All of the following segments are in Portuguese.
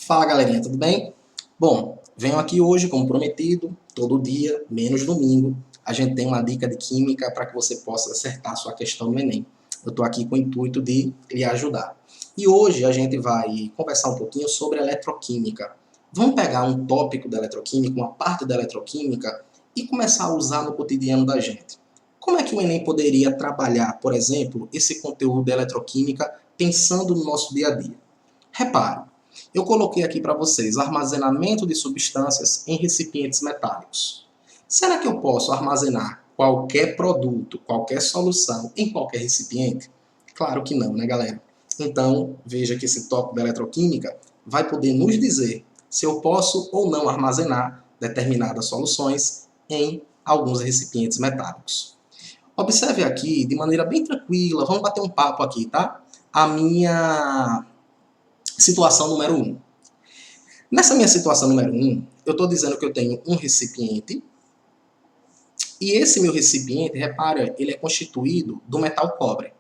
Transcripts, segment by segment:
Fala galerinha, tudo bem? Bom, venho aqui hoje, como prometido, todo dia, menos domingo, a gente tem uma dica de química para que você possa acertar sua questão no Enem. Eu estou aqui com o intuito de lhe ajudar. E hoje a gente vai conversar um pouquinho sobre eletroquímica. Vamos pegar um tópico da eletroquímica, uma parte da eletroquímica, e começar a usar no cotidiano da gente. Como é que o Enem poderia trabalhar, por exemplo, esse conteúdo da eletroquímica pensando no nosso dia a dia? Repare, eu coloquei aqui para vocês armazenamento de substâncias em recipientes metálicos. Será que eu posso armazenar qualquer produto, qualquer solução em qualquer recipiente? Claro que não, né, galera? Então, veja que esse tópico da eletroquímica vai poder nos dizer se eu posso ou não armazenar determinadas soluções em alguns recipientes metálicos. Observe aqui, de maneira bem tranquila, vamos bater um papo aqui, tá? A minha situação número 1. Nessa minha situação número 1, eu estou dizendo que eu tenho um recipiente e esse meu recipiente, repara, ele é constituído do metal cobre.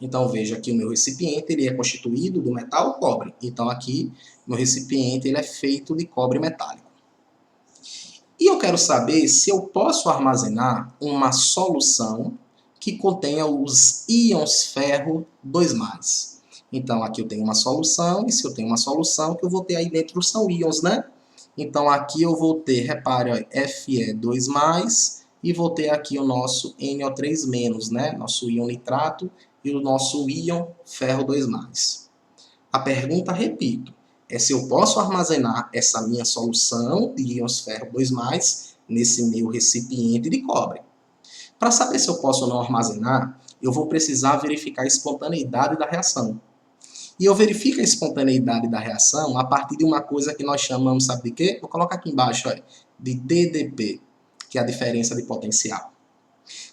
Então veja que o meu recipiente ele é constituído do metal cobre. Então aqui, meu recipiente ele é feito de cobre metálico. E eu quero saber se eu posso armazenar uma solução que contenha os íons ferro 2+. Então, aqui eu tenho uma solução, e se eu tenho uma solução, o que eu vou ter aí dentro são íons, né? Então, aqui eu vou ter, repare, Fe2+, e vou ter aqui o nosso NO3-, né? Nosso íon nitrato e o nosso íon ferro 2+. A pergunta, repito, é se eu posso armazenar essa minha solução de íons ferro 2+, nesse meu recipiente de cobre. Para saber se eu posso ou não armazenar, eu vou precisar verificar a espontaneidade da reação. E eu verifico a espontaneidade da reação a partir de uma coisa que nós chamamos, sabe de quê? Vou colocar aqui embaixo, olha, de DDP, que é a diferença de potencial.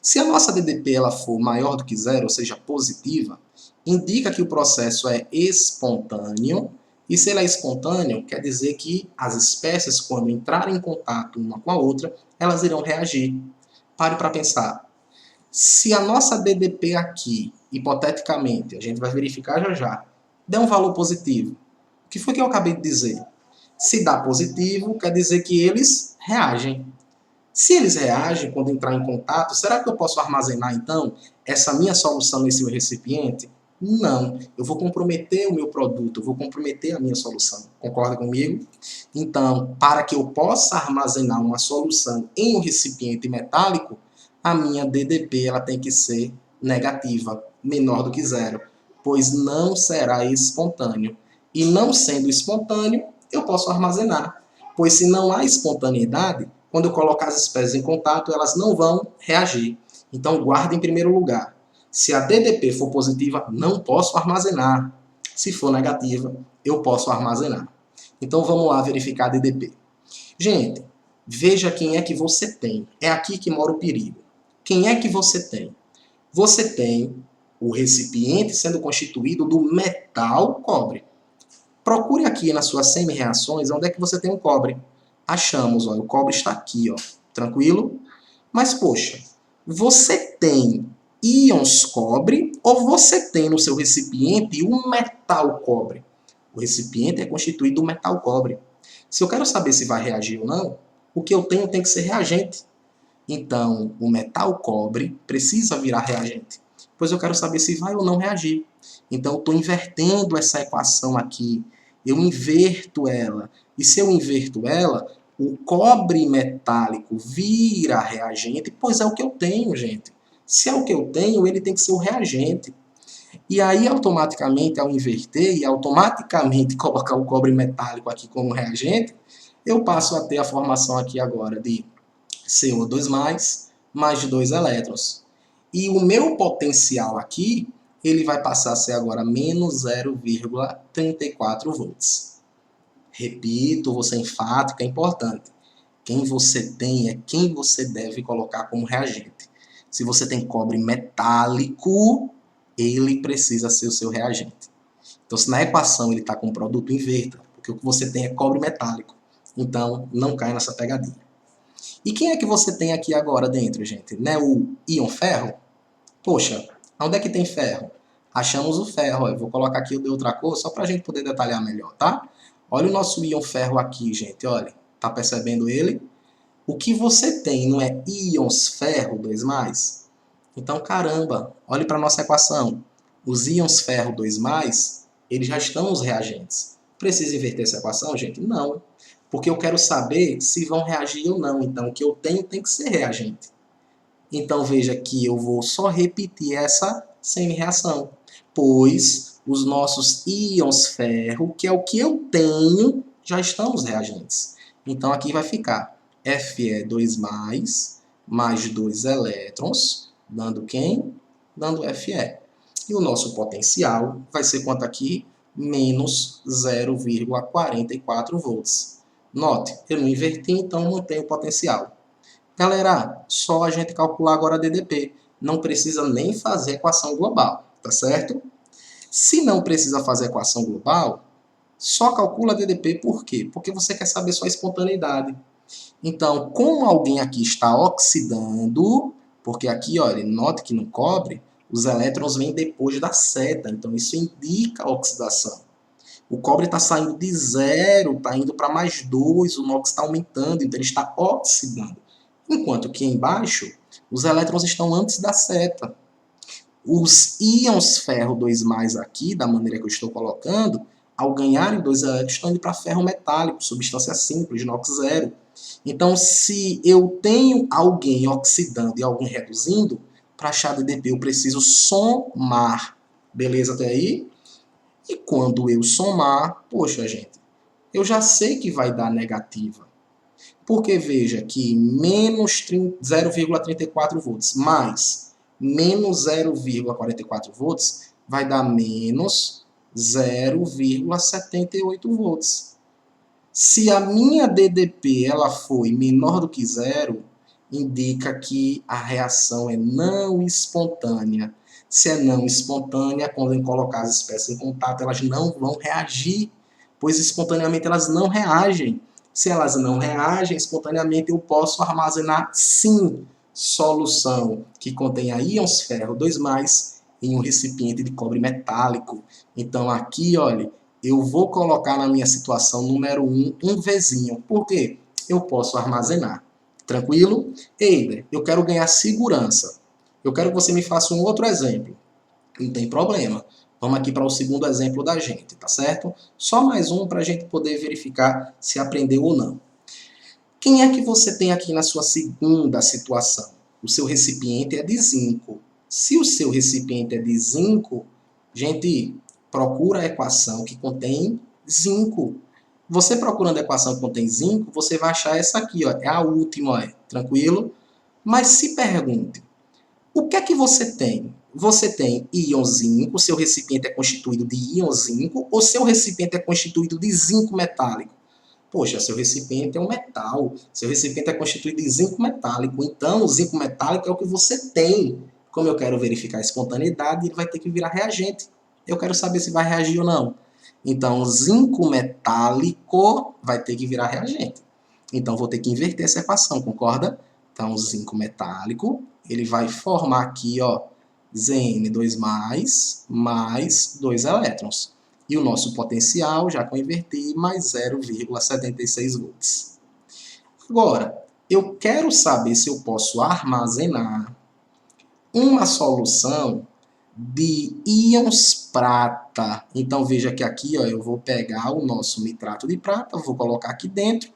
Se a nossa DDP ela for maior do que zero, ou seja, positiva, indica que o processo é espontâneo, e se ele é espontâneo, quer dizer que as espécies, quando entrarem em contato uma com a outra, elas irão reagir. Pare para pensar. Se a nossa DDP aqui, hipoteticamente, a gente vai verificar já já, der um valor positivo, o que foi que eu acabei de dizer? Se dá positivo, quer dizer que eles reagem. Se eles reagem quando entrar em contato, será que eu posso armazenar, então, essa minha solução nesse meu recipiente? Não. Eu vou comprometer o meu produto, eu vou comprometer a minha solução. Concorda comigo? Então, para que eu possa armazenar uma solução em um recipiente metálico, a minha DDP ela tem que ser negativa, menor do que zero, pois não será espontâneo. E não sendo espontâneo, eu posso armazenar, pois se não há espontaneidade, quando eu colocar as espécies em contato, elas não vão reagir. Então, guarde em primeiro lugar. Se a DDP for positiva, não posso armazenar. Se for negativa, eu posso armazenar. Então, vamos lá verificar a DDP. Gente, veja quem é que você tem. É aqui que mora o perigo. Quem é que você tem? Você tem o recipiente sendo constituído do metal cobre. Procure aqui nas suas semi-reações onde é que você tem o cobre. Achamos, ó, o cobre está aqui, ó, tranquilo? Mas, poxa, você tem íons cobre ou você tem no seu recipiente um metal cobre? O recipiente é constituído do metal cobre. Se eu quero saber se vai reagir ou não, o que eu tenho tem que ser reagente. Então, o metal cobre precisa virar reagente, pois eu quero saber se vai ou não reagir. Então, eu estou invertendo essa equação aqui. Eu inverto ela. E se eu inverto ela, o cobre metálico vira reagente, pois é o que eu tenho, gente. Se é o que eu tenho, ele tem que ser o reagente. E aí, automaticamente, ao inverter e automaticamente colocar o cobre metálico aqui como reagente, eu passo a ter a formação aqui agora de CO2+, mais de 2 elétrons. E o meu potencial aqui, ele vai passar a ser agora menos 0,34 volts. Repito, vou ser enfático, é importante. Quem você tem é quem você deve colocar como reagente. Se você tem cobre metálico, ele precisa ser o seu reagente. Então, se na equação ele está com um produto, inverta, porque o que você tem é cobre metálico. Então, não cai nessa pegadinha. E quem é que você tem aqui agora dentro, gente? Não é o íon ferro? Poxa, onde é que tem ferro? Achamos o ferro. Eu vou colocar aqui o de outra cor só para a gente poder detalhar melhor, tá? Olha o nosso íon ferro aqui, gente, olha. Tá percebendo ele? O que você tem não é íons ferro 2+? Então, caramba, olhe para a nossa equação. Os íons ferro 2+, eles já estão nos reagentes. Precisa inverter essa equação, gente? Não. Porque eu quero saber se vão reagir ou não. Então, o que eu tenho tem que ser reagente. Então, veja que eu vou só repetir essa semi-reação. Pois os nossos íons ferro, que é o que eu tenho, já estão nos reagentes. Então, aqui vai ficar Fe2+, mais 2 elétrons, dando quem? Dando Fe. E o nosso potencial vai ser quanto aqui? Menos 0,44 volts. Note, eu não inverti, então não tenho potencial. Galera, só a gente calcular agora a DDP. Não precisa nem fazer equação global, tá certo? Se não precisa fazer equação global, só calcula a DDP. Por quê? Porque você quer saber sua espontaneidade. Então, como alguém aqui está oxidando, porque aqui, olha, note que no cobre, os elétrons vêm depois da seta, então isso indica oxidação. O cobre está saindo de 0, está indo para +2, o NOx está aumentando, então ele está oxidando. Enquanto que embaixo, os elétrons estão antes da seta. Os íons ferro 2+ aqui, da maneira que eu estou colocando, ao ganharem 2 elétrons, estão indo para ferro metálico, substância simples, NOx 0. Então, se eu tenho alguém oxidando e alguém reduzindo, para achar DDP eu preciso somar. Beleza até aí? E quando eu somar, poxa, gente, eu já sei que vai dar negativa. Porque veja que menos 0,34 volts mais menos 0,44 volts vai dar menos 0,78 volts. Se a minha DDP ela foi menor do que 0, indica que a reação é não espontânea. Se é não espontânea, quando eu colocar as espécies em contato, elas não vão reagir, pois espontaneamente elas não reagem. Se elas não reagem espontaneamente, eu posso armazenar, sim, solução que contenha íons ferro 2+, em um recipiente de cobre metálico. Então aqui, olha, eu vou colocar na minha situação número 1 um Vzinho. Por quê? Eu posso armazenar. Tranquilo? Eider, eu quero ganhar segurança. Eu quero que você me faça um outro exemplo. Não tem problema. Vamos aqui para o segundo exemplo da gente, tá certo? Só mais um para a gente poder verificar se aprendeu ou não. Quem é que você tem aqui na sua segunda situação? O seu recipiente é de zinco. Se o seu recipiente é de zinco, gente, procura a equação que contém zinco. Você procurando a equação que contém zinco, você vai achar essa aqui, ó, é a última, ó, tranquilo? Mas se pergunte, o que é que você tem? Você tem íon zinco, seu recipiente é constituído de íon zinco, ou seu recipiente é constituído de zinco metálico? Poxa, seu recipiente é um metal, seu recipiente é constituído de zinco metálico, então o zinco metálico é o que você tem. Como eu quero verificar a espontaneidade, ele vai ter que virar reagente. Eu quero saber se vai reagir ou não. Então, o zinco metálico vai ter que virar reagente. Então, vou ter que inverter essa equação, concorda? Então, o zinco metálico, ele vai formar aqui, ó, Zn2+, mais 2 elétrons. E o nosso potencial, já que eu inverti, mais 0,76 volts. Agora, eu quero saber se eu posso armazenar uma solução de íons prata. Então, veja que aqui, ó, eu vou pegar o nosso nitrato de prata, vou colocar aqui dentro,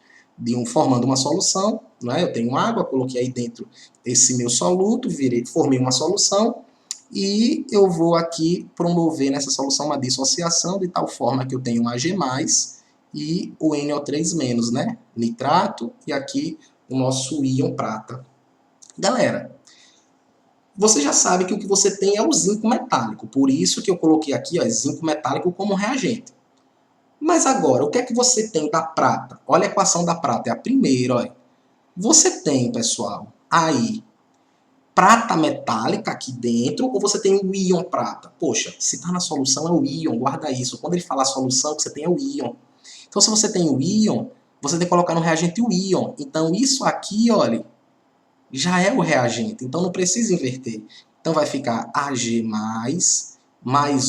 formando uma solução. Né? Eu tenho água, coloquei aí dentro esse meu soluto, formei uma solução, e eu vou aqui promover nessa solução uma dissociação de tal forma que eu tenho um Ag+, e o NO3-, né? Nitrato, e aqui o nosso íon prata. Galera, você já sabe que o que você tem é o zinco metálico, por isso que eu coloquei aqui, ó, zinco metálico como reagente. Mas agora, o que é que você tem da prata? Olha a equação da prata, é a primeira, ó. Você tem, pessoal, aí prata metálica aqui dentro, ou você tem o íon prata? Poxa, se está na solução é o íon, guarda isso. Quando ele falar solução, o que você tem é o íon. Então, se você tem o íon, você tem que colocar no reagente o íon. Então, isso aqui, olha, já é o reagente. Então, não precisa inverter. Então, vai ficar Ag+, mais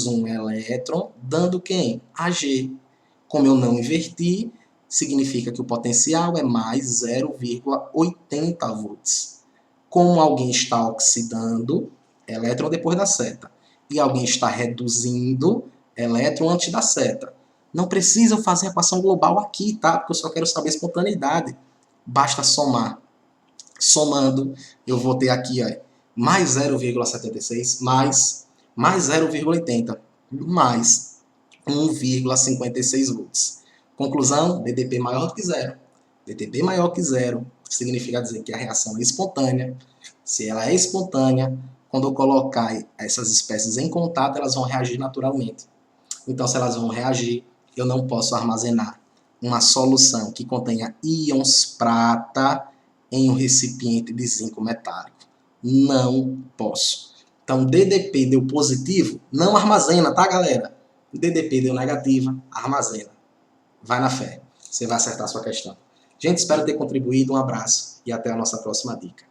um elétron, dando quem? Ag. Como eu não inverti, significa que o potencial é mais 0,80 volts. Como alguém está oxidando elétron depois da seta e alguém está reduzindo elétron antes da seta, não precisa fazer a equação global aqui, tá? Porque eu só quero saber espontaneidade. Basta somar. Somando, eu vou ter aqui ó, mais 0,76 mais 0,80 mais 1,56 volts. Conclusão, DDP maior do que zero. DDP maior que zero significa dizer que a reação é espontânea. Se ela é espontânea, quando eu colocar essas espécies em contato, elas vão reagir naturalmente. Então, se elas vão reagir, eu não posso armazenar uma solução que contenha íons prata em um recipiente de zinco metálico. Não posso. Então, DDP deu positivo, não armazena, tá, galera? DDP deu negativa, armazena. Vai na fé. Você vai acertar a sua questão. Gente, espero ter contribuído. Um abraço e até a nossa próxima dica.